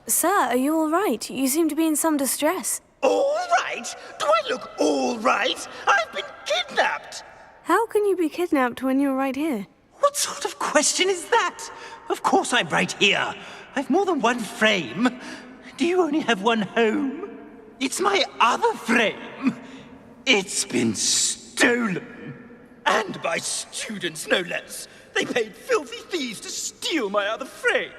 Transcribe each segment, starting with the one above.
Sir, are you all right? You seem to be in some distress. All right? Do I look all right? I've been kidnapped! How can you be kidnapped when you're right here? What sort of question is that? Of course I'm right here. I've more than one frame. Do you only have one home? It's my other frame. It's been stolen. And by students, no less. They paid filthy thieves to steal my other frame.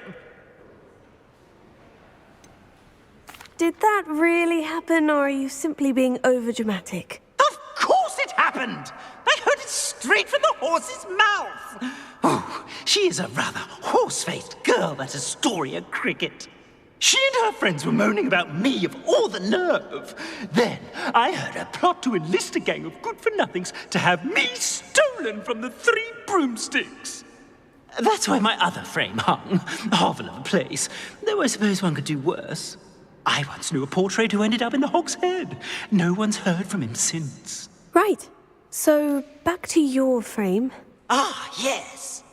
Did that really happen, or are you simply being overdramatic? Of course it happened! I heard it straight from the horse's mouth! Oh, she is a rather horse-faced girl, that Astoria Cricket. She and her friends were moaning about me of all the nerve. Then I heard her plot to enlist a gang of good-for-nothings to have me stolen from the 3 broomsticks. That's why my other frame hung. A hovel of a place, though I suppose one could do worse. I once knew a portrait who ended up in the Hog's Head. No one's heard from him since. Right. So, back to your frame. Ah, yes.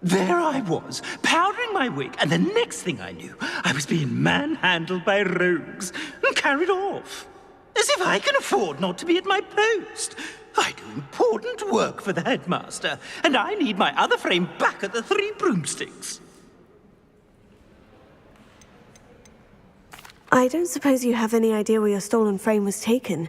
There I was, powdering my wig, and the next thing I knew, I was being manhandled by rogues and carried off. As if I can afford not to be at my post. I do important work for the headmaster, and I need my other frame back at the 3 broomsticks. I don't suppose you have any idea where your stolen frame was taken.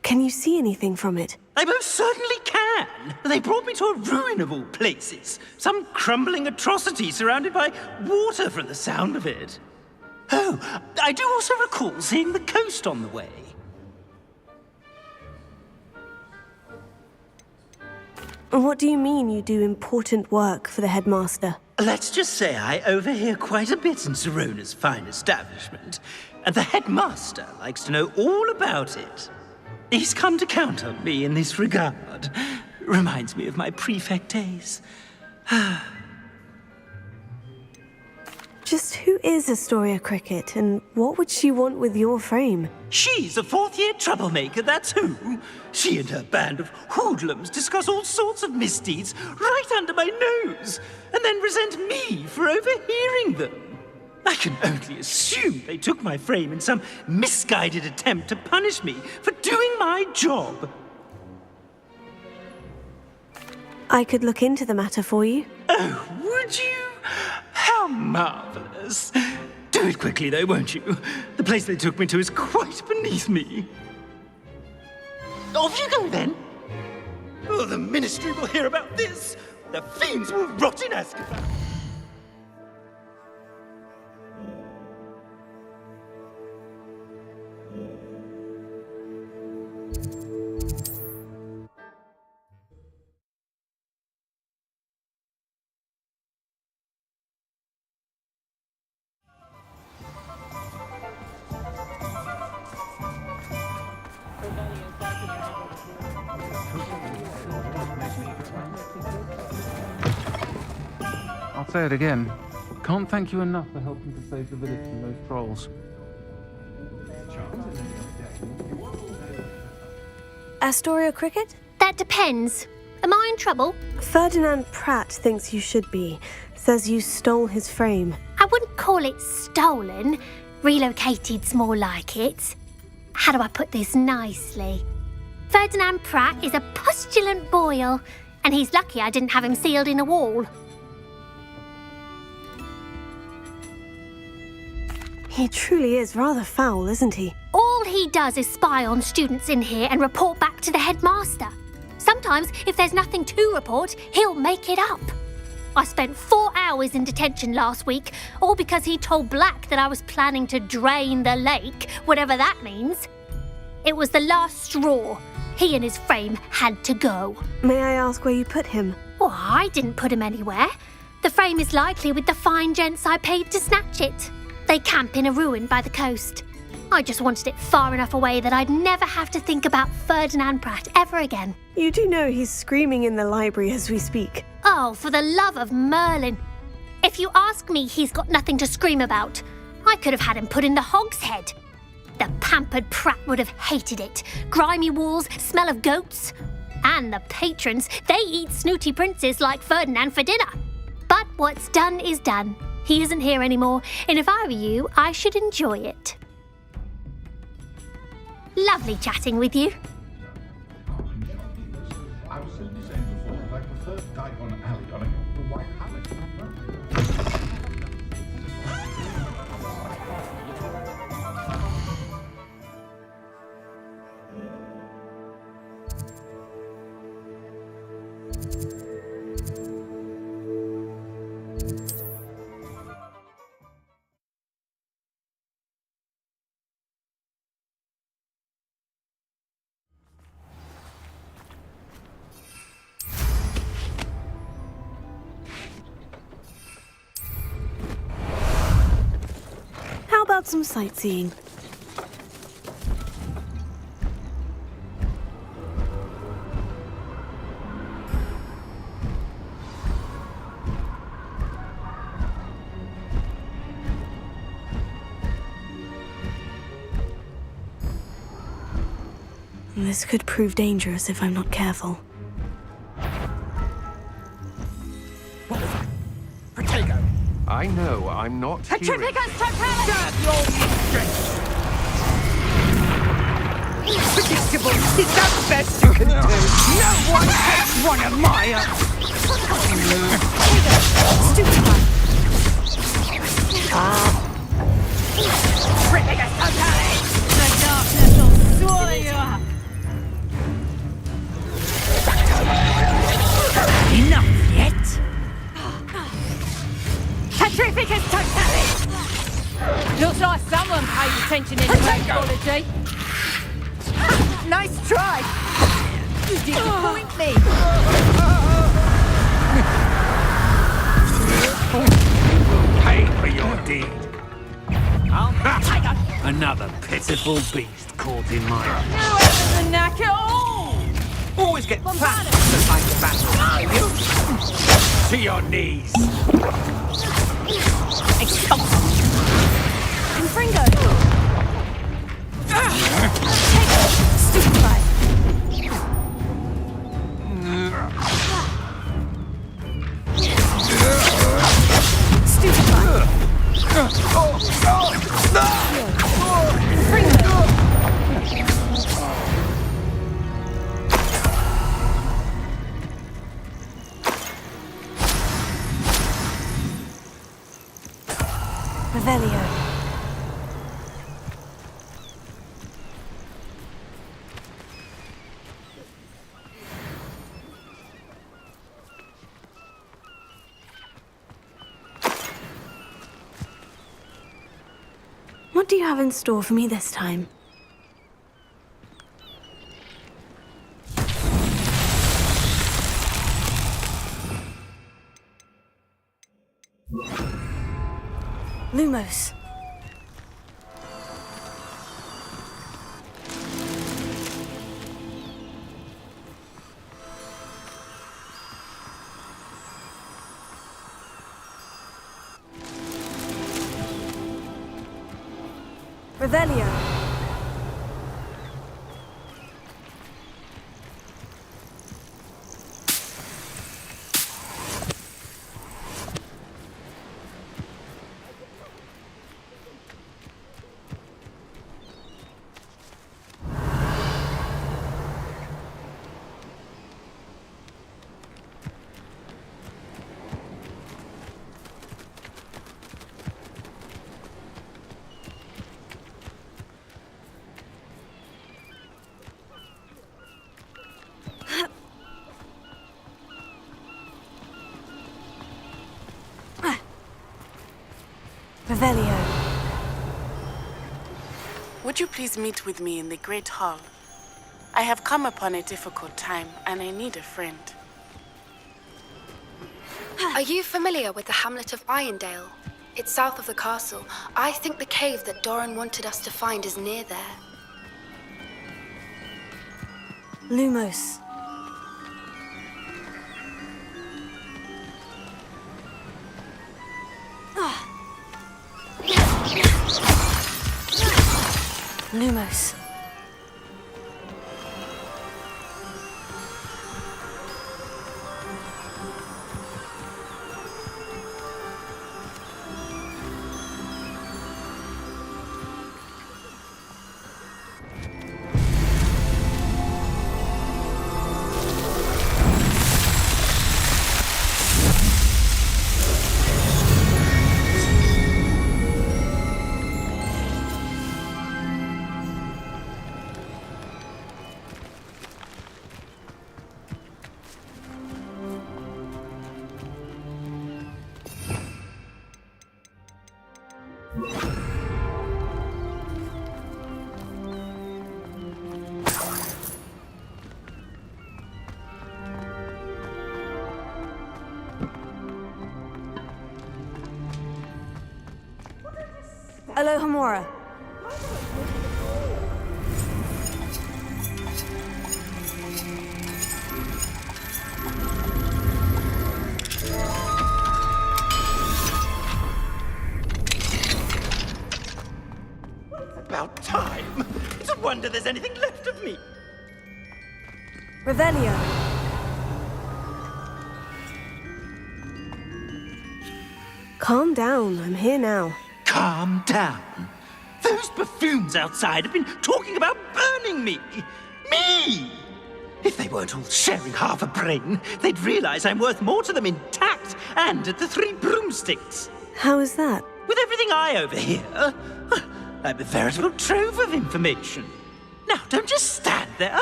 Can you see anything from it? I most certainly can. They brought me to a ruin of all places. Some crumbling atrocity surrounded by water from the sound of it. Oh, I do also recall seeing the coast on the way. What do you mean you do important work for the headmaster? Let's just say I overhear quite a bit in Sirona's fine establishment, and the headmaster likes to know all about it. He's come to count on me in this regard. Reminds me of my prefect days. Just who is Astoria Cricket, and what would she want with your frame? She's a 4th-year troublemaker, that's who. She and her band of hoodlums discuss all sorts of misdeeds right under my nose, and then resent me for overhearing them. I can only assume they took my frame in some misguided attempt to punish me for doing my job. I could look into the matter for you. Oh, would you? How marvelous. Do it quickly, though, won't you? The place they took me to is quite beneath me. Off you go, then. Oh, the ministry will hear about this. The fiends will rot in Azkaban. I'll say it again. Can't thank you enough for helping to save the village from those trolls. Astoria Cricket? That depends. Am I in trouble? Ferdinand Pratt thinks you should be. Says you stole his frame. I wouldn't call it stolen. Relocated's more like it. How do I put this nicely? Ferdinand Pratt is a postulant boil, and he's lucky I didn't have him sealed in a wall. He truly is rather foul, isn't he? All he does is spy on students in here and report back to the headmaster. Sometimes, if there's nothing to report, he'll make it up. I spent 4 hours in detention last week, all because he told Black that I was planning to drain the lake, whatever that means. It was the last straw. He and his frame had to go. May I ask where you put him? Well, I didn't put him anywhere. The frame is likely with the fine gents I paid to snatch it. They camp in a ruin by the coast. I just wanted it far enough away that I'd never have to think about Ferdinand Pratt ever again. You do know he's screaming in the library as we speak. Oh, for the love of Merlin. If you ask me, he's got nothing to scream about. I could have had him put in the Hog's Head. The pampered Pratt would have hated it. Grimy walls, smell of goats. And the patrons, they eat snooty princes like Ferdinand for dinner. But what's done is done. He isn't here anymore, and if I were you, I should enjoy it. Lovely chatting with you. I was simply saying before that I prefer Diagon Alley on a white hammock. How about some sightseeing? This could prove dangerous if I'm not careful. What was that? Protego! I know, I'm not hearing. Damn your strength! Predictable! Is that best you can do? No one takes one of my Stupid one! Protego totally! The darkness will swallow you up! Enough yet? Petrificus totally! Looks like someone paid attention in technology. Nice try! You disappoint me! Pay for your deed. Tiger! Another pitiful beast caught in my... No ever the knack at all! Always get plans to fight the battle. To your knees. Confringo! Stupid one! Stupid one! Confringo! Revelio. What do you have in store for me this time? Lumos. Revelio. Revelio. Would you please meet with me in the Great Hall? I have come upon a difficult time, and I need a friend. Are you familiar with the hamlet of Irondale? It's south of the castle. I think the cave that Doran wanted us to find is near there. Lumos. Lumos. Alohomora. About time. It's a wonder there's anything left of me. Revelio. Calm down, I'm here now. Calm down. Those buffoons outside have been talking about burning me. Me! If they weren't all sharing half a brain, they'd realize I'm worth more to them intact and at the Three Broomsticks. How is that? With everything I overhear, I'm a veritable trove of information. Now, don't just stand there.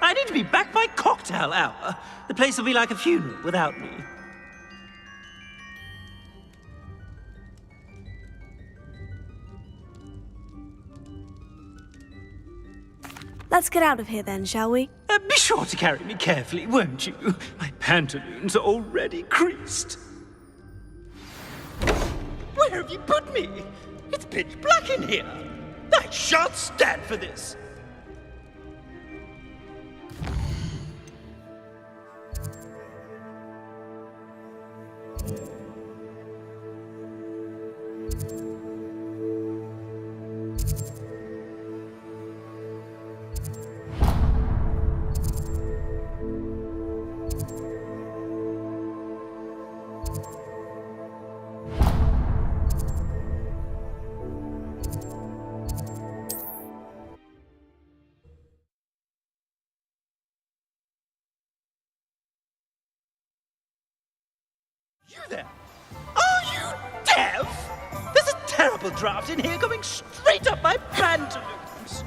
I need to be back by cocktail hour. The place will be like a funeral without me. Let's get out of here then, shall we? Be sure to carry me carefully, won't you? My pantaloons are already creased. Where have you put me? It's pitch black in here. I shan't stand for this. You there? Are you deaf? There's a terrible draft in here going straight up my pantaloons.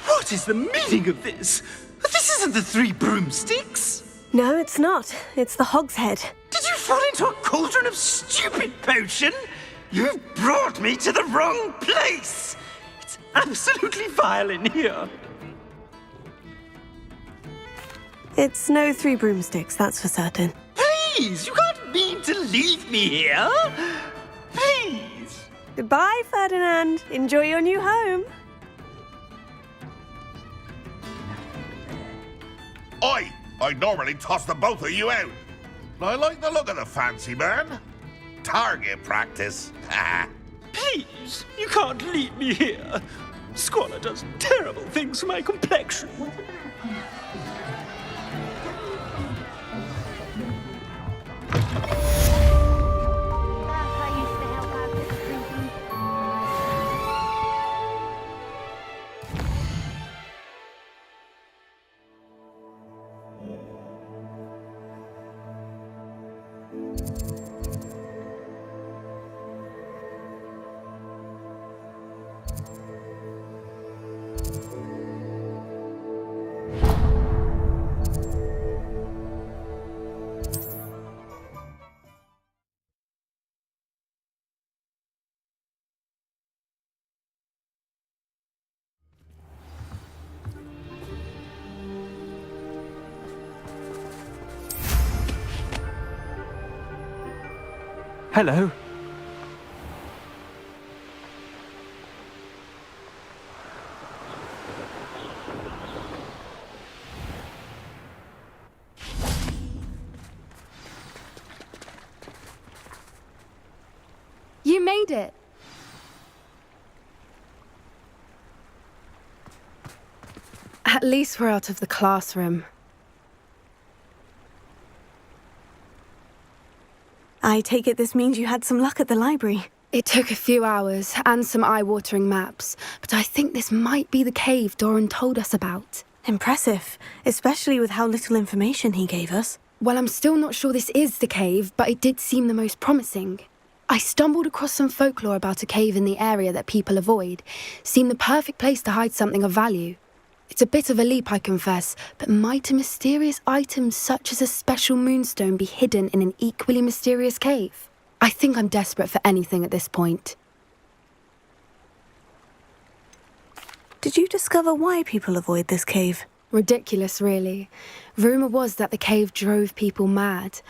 What is the meaning of this? This isn't the Three Broomsticks. No, it's not. It's the Hogshead. Did you fall into a cauldron of stupid potion? You've brought me to the wrong place. It's absolutely vile in here. It's no Three Broomsticks, that's for certain. Please, you can't mean to leave me here. Please. Goodbye, Ferdinand. Enjoy your new home. I'd normally toss the both of you out. I like the look of the fancy man. Target practice. Please, you can't leave me here. Squalor does terrible things for my complexion. Hello. You made it. At least we're out of the classroom. I take it this means you had some luck at the library. It took a few hours and some eye-watering maps, but I think this might be the cave Doran told us about. Impressive, especially with how little information he gave us. Well, I'm still not sure this is the cave, but it did seem the most promising. I stumbled across some folklore about a cave in the area that people avoid. Seemed the perfect place to hide something of value. It's a bit of a leap, I confess, but might a mysterious item such as a special moonstone be hidden in an equally mysterious cave? I think I'm desperate for anything at this point. Did you discover why people avoid this cave? Ridiculous, really. Rumour was that the cave drove people mad.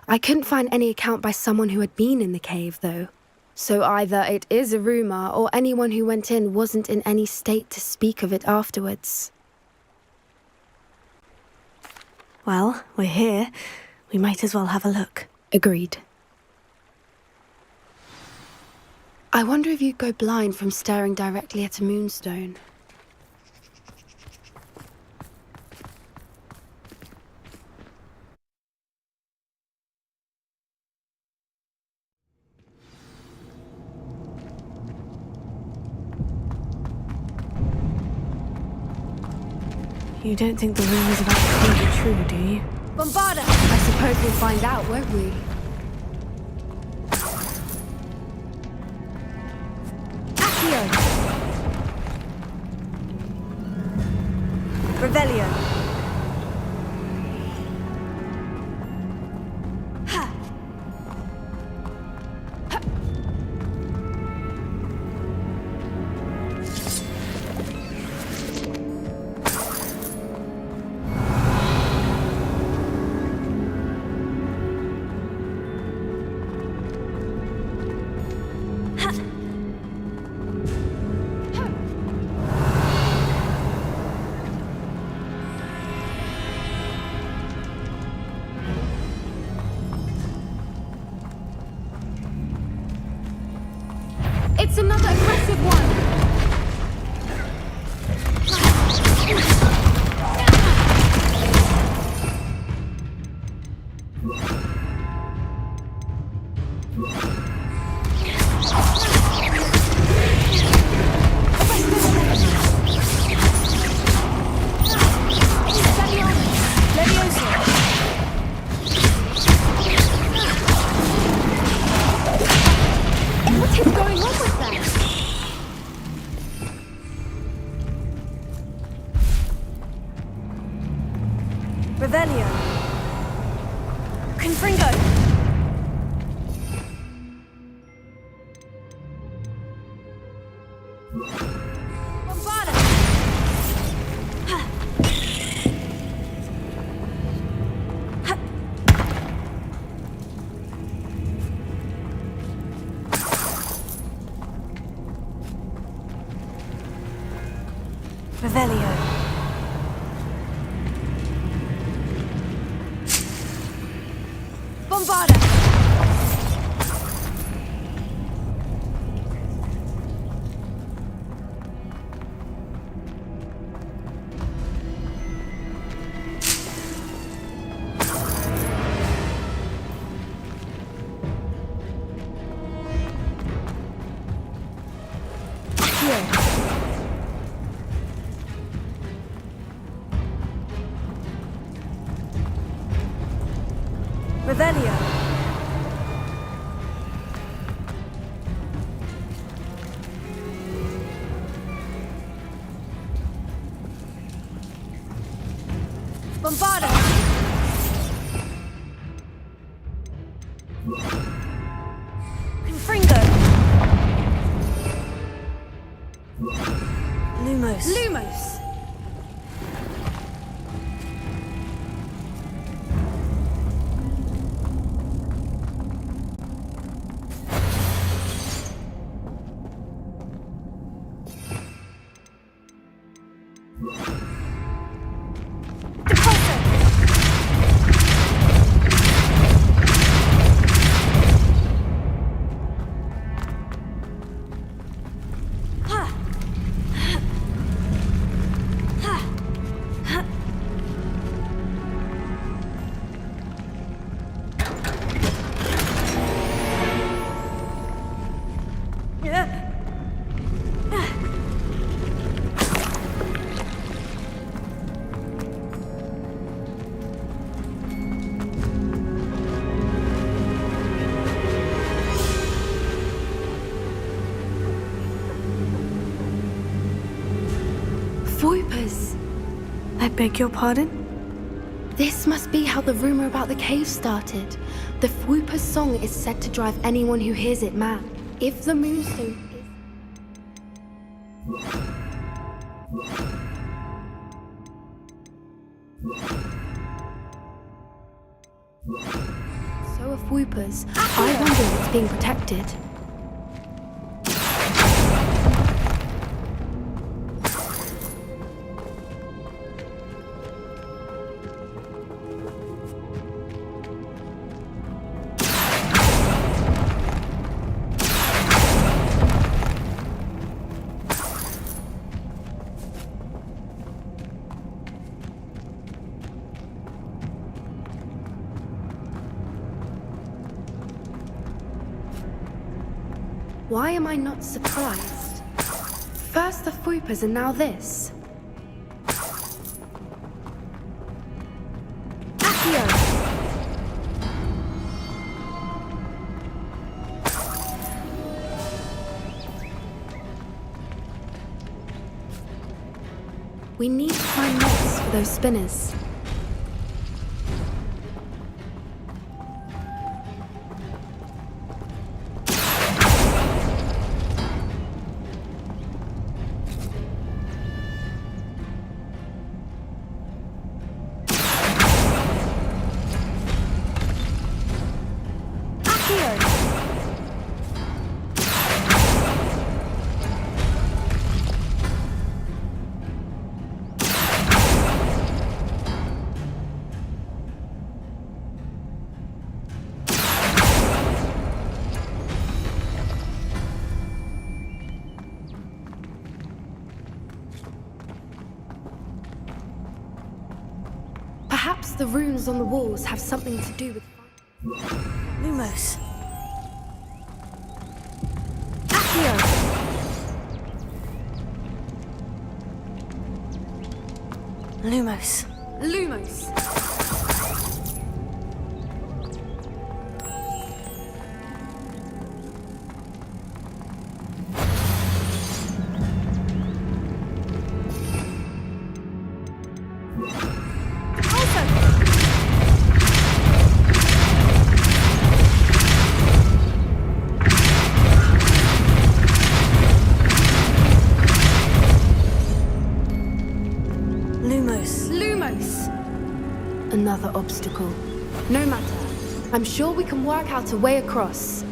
I couldn't find any account by someone who had been in the cave, though. So either it is a rumour, or anyone who went in wasn't in any state to speak of it afterwards. Well, we're here. We might as well have a look. Agreed. I wonder if you'd go blind from staring directly at a moonstone. You don't think the rumours about the cave are true, do you? Bombarda! I suppose we'll find out, won't we? Accio! Revelio! It's another aggressive one! What is going on with that? Revelio! Confringo! Bombarda! Revelio! Bombarda! Revelio! Bombarda! Confringo! Lumos! Lumos! I beg your pardon? This must be how the rumor about the cave started. The Whooper's song is said to drive anyone who hears it mad. If the moonstone so of Whoopers, I wonder if it's being protected. Why am I not surprised? First the Whoopers and now this. Accio! We need to find knots for those spinners. Perhaps the runes on the walls have something to do with... Lumos. Accio! Lumos. Lumos! Another obstacle. No matter. I'm sure we can work out a way across.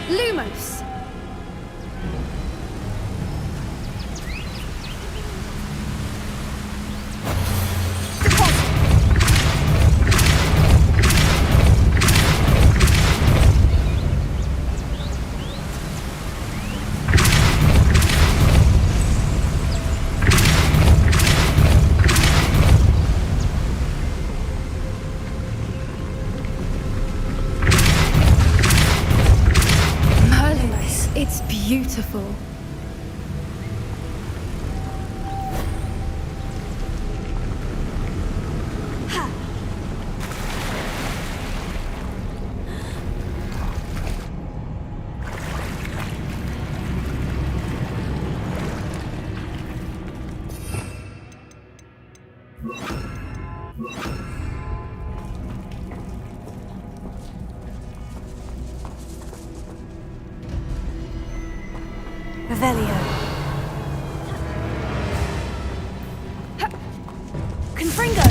Lumos! It's beautiful. Revelio. Confringo!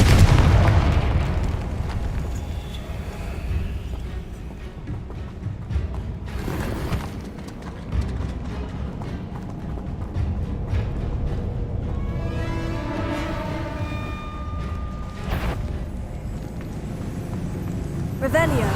Revelio.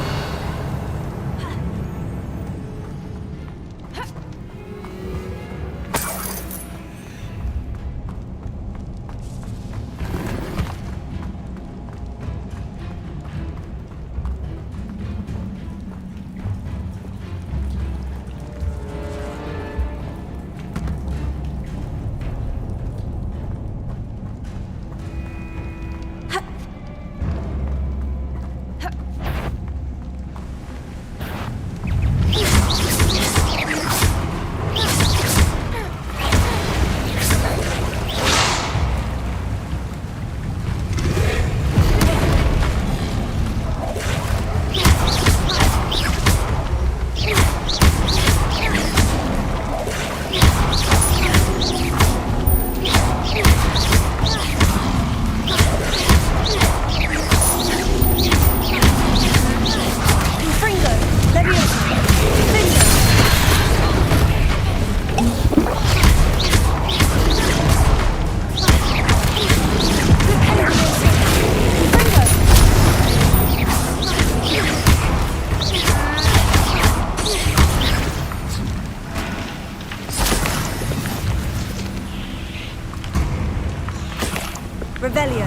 Revelio.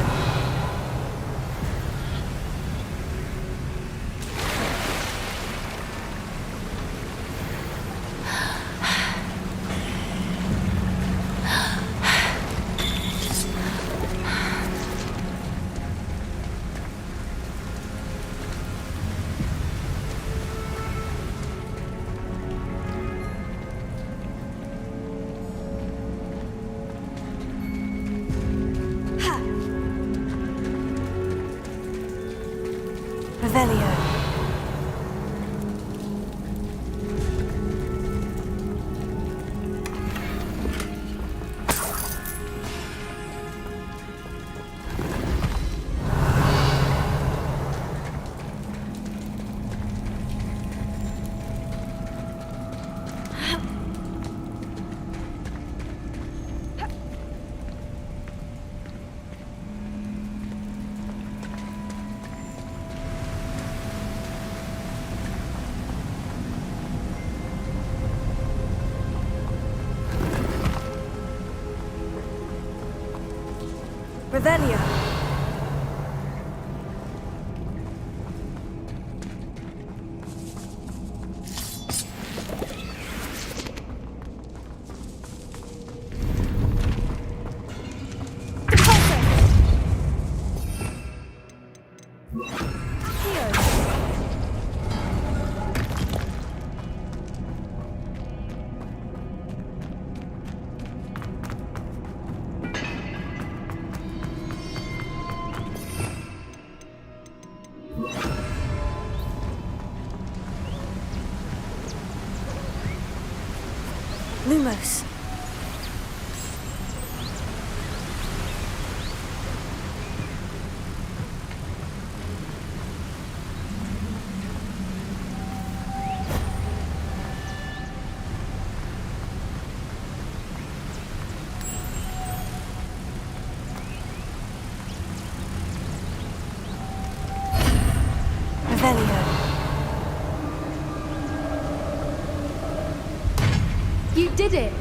Revelio. Revelio. Lumos. Revelio. You did it!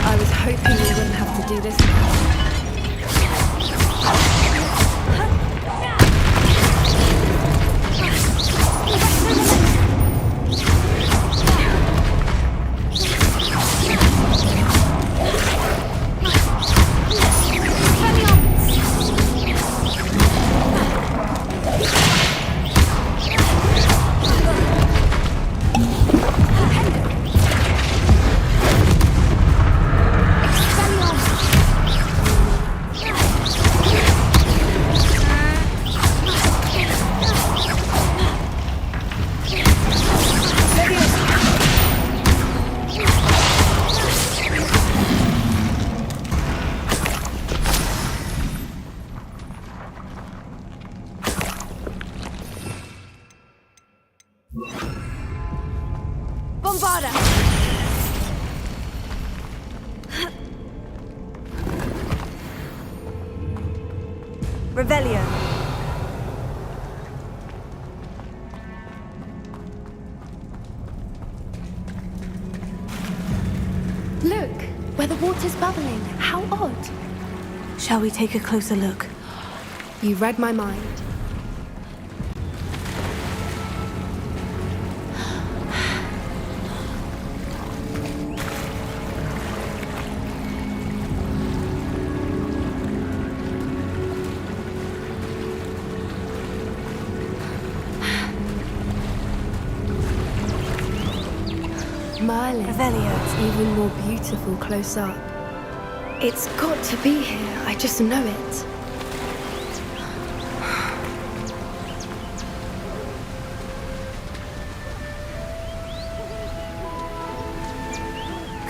I was hoping we wouldn't have to do this now. Bombarda! Revelio. Look, where the water's bubbling. How odd. Shall we take a closer look? You read my mind. Merlin. Revelio. It's even more beautiful close up. It's got to be here. I just know it.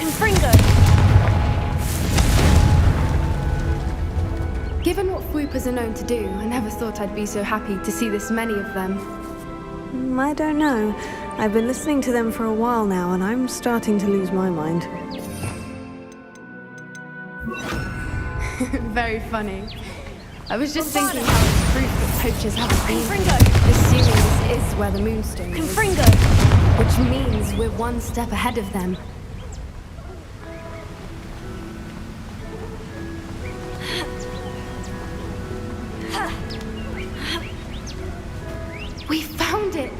Confringo! Given what swoopers are known to do, I never thought I'd be so happy to see this many of them. I don't know. I've been listening to them for a while now, and I'm starting to lose my mind. Very funny. I was just thinking how it's proof that poachers haven't been. Confringo! Assuming this is where the moonstone is. Confringo! Which means we're one step ahead of them. We found it!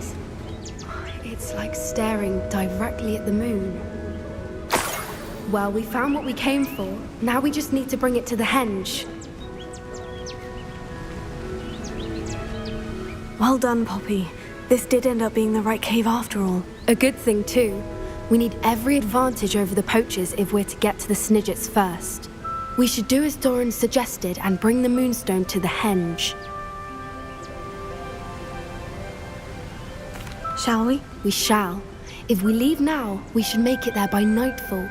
It's like staring directly at the moon. Well, we found what we came for. Now we just need to bring it to the henge. Well done, Poppy. This did end up being the right cave after all. A good thing, too. We need every advantage over the poachers if we're to get to the Snidgets first. We should do as Doran suggested and bring the moonstone to the henge. Shall we? We shall. If we leave now, we should make it there by nightfall.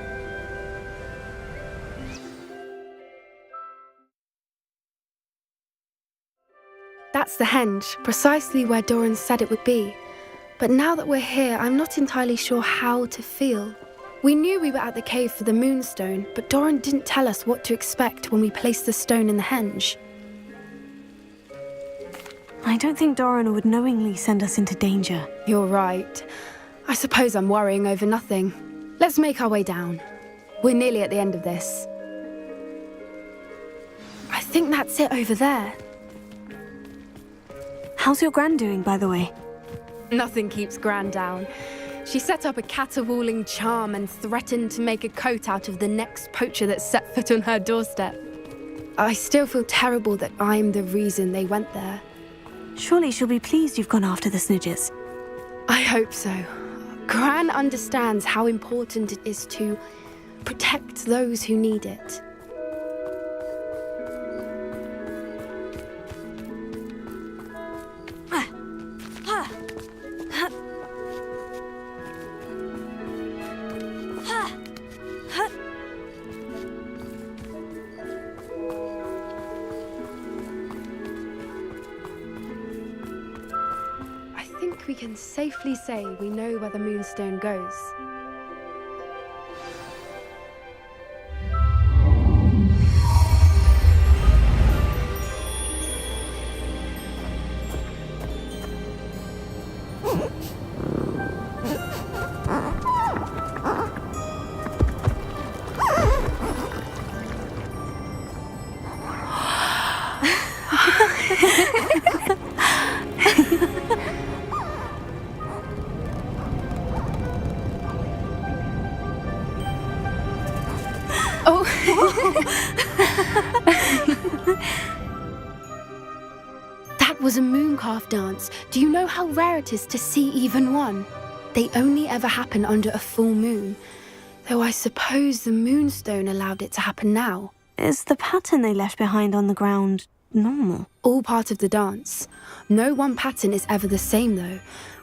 That's the henge, precisely where Doran said it would be. But now that we're here, I'm not entirely sure how to feel. We knew we were at the cave for the moonstone, but Doran didn't tell us what to expect when we placed the stone in the henge. I don't think Doran would knowingly send us into danger. You're right. I suppose I'm worrying over nothing. Let's make our way down. We're nearly at the end of this. I think that's it over there. How's your Gran doing, by the way? Nothing keeps Gran down. She set up a caterwauling charm and threatened to make a coat out of the next poacher that set foot on her doorstep. I still feel terrible that I'm the reason they went there. Surely she'll be pleased you've gone after the Snidgets. I hope so. Gran understands how important it is to protect those who need it. I think we can safely say we know where the moonstone goes. Oh! That was a mooncalf dance. Do you know how rare it is to see even one? They only ever happen under a full moon. Though I suppose the moonstone allowed it to happen now. Is the pattern they left behind on the ground normal? All part of the dance. No one pattern is ever the same, though.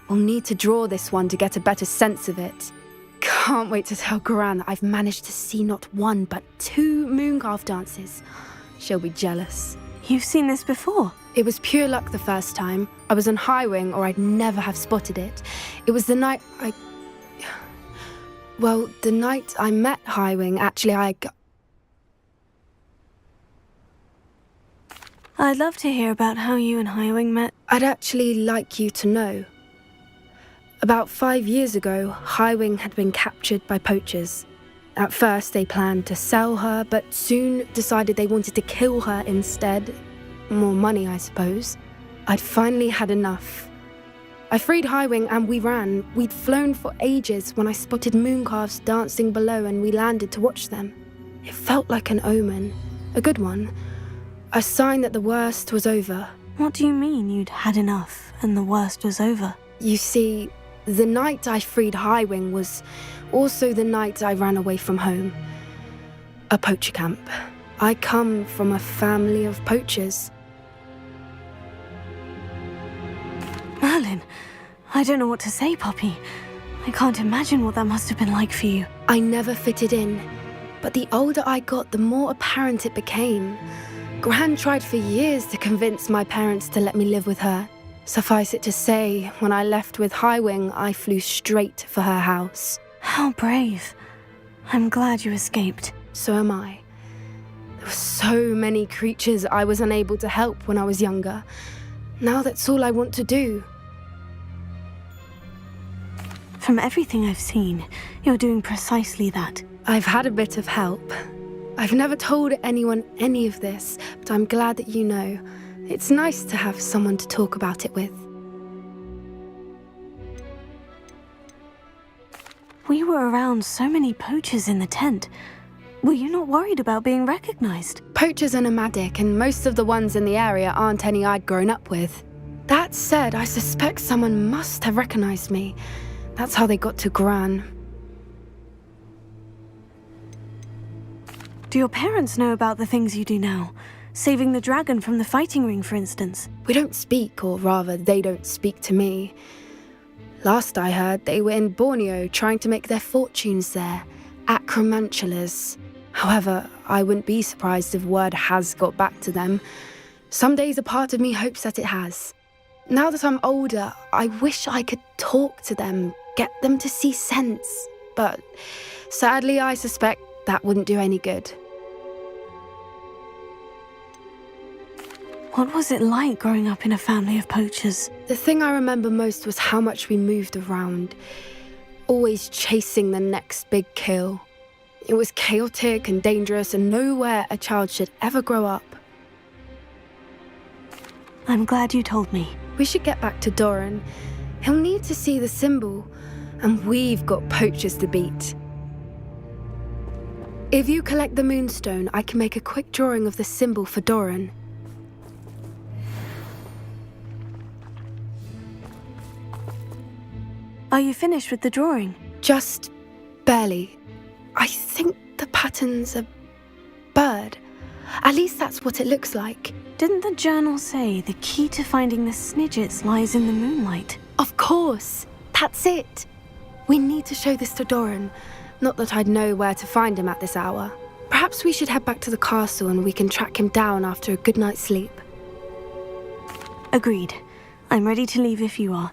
We'll need to draw this one to get a better sense of it. Can't wait to tell Gran that I've managed to see not one, but 2 mooncalf dances. She'll be jealous. You've seen this before? It was pure luck the first time. I was on Highwing, or I'd never have spotted it. It was the night the night I met Highwing, actually, I'd love to hear about how you and Highwing met. I'd actually like you to know. About 5 years ago, Highwing had been captured by poachers. At first, they planned to sell her, but soon decided they wanted to kill her instead. More money, I suppose. I'd finally had enough. I freed Highwing and we ran. We'd flown for ages when I spotted mooncalves dancing below and we landed to watch them. It felt like an omen. A good one. A sign that the worst was over. What do you mean you'd had enough and the worst was over? You see, the night I freed Highwing was also the night I ran away from home. A poacher camp. I come from a family of poachers. Merlin, I don't know what to say, Poppy. I can't imagine what that must have been like for you. I never fitted in, but the older I got, the more apparent it became. Gran tried for years to convince my parents to let me live with her. Suffice it to say, when I left with Highwing, I flew straight for her house. How brave. I'm glad you escaped. So am I. There were so many creatures I was unable to help when I was younger. Now that's all I want to do. From everything I've seen, you're doing precisely that. I've had a bit of help. I've never told anyone any of this, but I'm glad that you know. It's nice to have someone to talk about it with. We were around so many poachers in the tent. Were you not worried about being recognized? Poachers are nomadic, and most of the ones in the area aren't any I'd grown up with. That said, I suspect someone must have recognized me. That's how they got to Gran. Do your parents know about the things you do now? Saving the dragon from the fighting ring, for instance? We don't speak, or rather, they don't speak to me. Last I heard, they were in Borneo trying to make their fortunes there, acromantulas. However, I wouldn't be surprised if word has got back to them. Some days a part of me hopes that it has. Now that I'm older, I wish I could talk to them, get them to see sense. But sadly, I suspect that wouldn't do any good. What was it like growing up in a family of poachers? The thing I remember most was how much we moved around, always chasing the next big kill. It was chaotic and dangerous, and nowhere a child should ever grow up. I'm glad you told me. We should get back to Doran. He'll need to see the symbol, and we've got poachers to beat. If you collect the moonstone, I can make a quick drawing of the symbol for Doran. Are you finished with the drawing? Just barely. I think the pattern's a bird. At least that's what it looks like. Didn't the journal say the key to finding the Snidgets lies in the moonlight? Of course. That's it. We need to show this to Doran. Not that I'd know where to find him at this hour. Perhaps we should head back to the castle and we can track him down after a good night's sleep. Agreed. I'm ready to leave if you are.